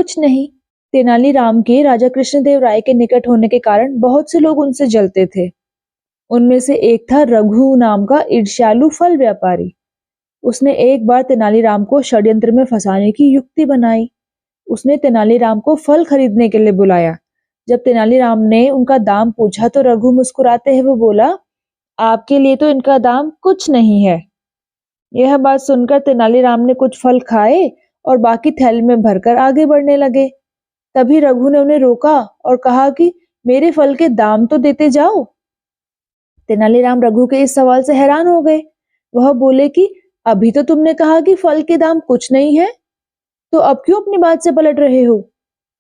कुछ नहीं। तेनालीराम के राजा कृष्णदेव राय के निकट होने के कारण बहुत से लोग उनसे जलते थे। उनमें से एक था रघु नाम का ईर्ष्यालु फल व्यापारी। उसने एक बार तेनालीराम को षड्यंत्र में फंसाने की युक्ति बनाई। उसने तेनालीराम को फल खरीदने के लिए बुलाया। जब तेनालीराम ने उनका दाम पूछा तो रघु मुस्कुराते हुए बोला, आपके लिए तो इनका दाम कुछ नहीं है। यह बात सुनकर तेनालीराम ने कुछ फल खाए और बाकी थैले में भरकर आगे बढ़ने लगे। तभी रघु ने उन्हें रोका और कहा कि मेरे फल के दाम तो देते जाओ। तेनालीराम रघु के इस सवाल से हैरान हो गए। वह बोले कि अभी तो तुमने कहा कि फल के दाम कुछ नहीं है, तो अब क्यों अपनी बात से पलट रहे हो?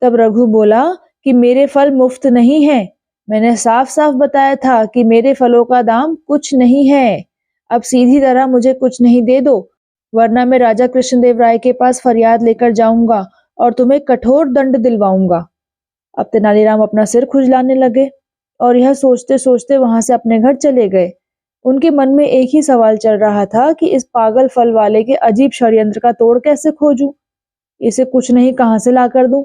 तब रघु बोला कि मेरे फल मुफ्त नहीं है। मैंने साफ साफ बताया था कि मेरे फलों का दाम कुछ नहीं है। अब सीधी तरह मुझे कुछ नहीं दे दो, वरना मैं राजा कृष्णदेव राय के पास फरियाद लेकर जाऊंगा और तुम्हें कठोर दंड दिलवाऊंगा। अब तेनालीराम अपना सिर खुजलाने लगे और यह सोचते सोचते वहां से अपने घर चले गए। उनके मन में एक ही सवाल चल रहा था कि इस पागल फल वाले के अजीब षड्यंत्र का तोड़ कैसे खोजूं, इसे कुछ नहीं कहां से ला कर दूं।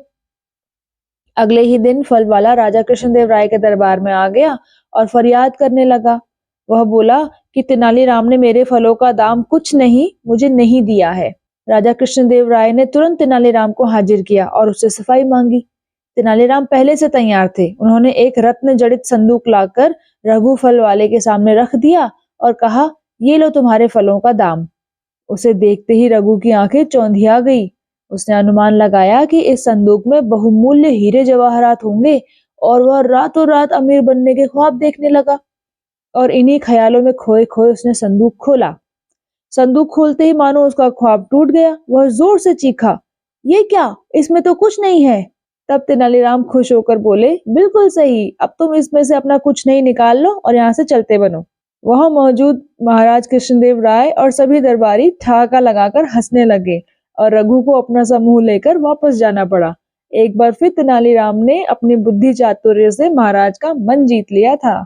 अगले ही दिन फल वाला राजा कृष्णदेव राय के दरबार में आ गया और फरियाद करने लगा। वह बोला कि तेनालीराम ने मेरे फलों का दाम कुछ नहीं मुझे नहीं दिया है। राजा कृष्णदेव राय ने तुरंत तेनालीराम को हाजिर किया और उससे सफाई मांगी। तेनालीराम पहले से तैयार थे। उन्होंने एक रत्न जड़ित संदूक लाकर रघु फल वाले के सामने रख दिया और कहा, ये लो तुम्हारे फलों का दाम। उसे देखते ही रघु की आंखें चौंधिया गई। उसने अनुमान लगाया कि इस संदूक में बहुमूल्य हीरे जवाहरात होंगे और वह रातों रात अमीर बनने के ख्वाब देखने लगा। और इन्हीं ख्यालों में खोए खोए उसने संदूक खोला। संदूक खोलते ही मानो उसका ख्वाब टूट गया। वह जोर से चीखा, ये क्या, इसमें तो कुछ नहीं है। तब तेनालीराम खुश होकर बोले, बिल्कुल सही, अब तुम इसमें से अपना कुछ नहीं निकाल लो और यहाँ से चलते बनो। वहां मौजूद महाराज कृष्णदेव राय और सभी दरबारी ठहाका लगाकर हंसने लगे और रघु को अपना समूह लेकर वापस जाना पड़ा। एक बार फिर तेनालीराम ने अपनी बुद्धि चातुर्य से महाराज का मन जीत लिया था।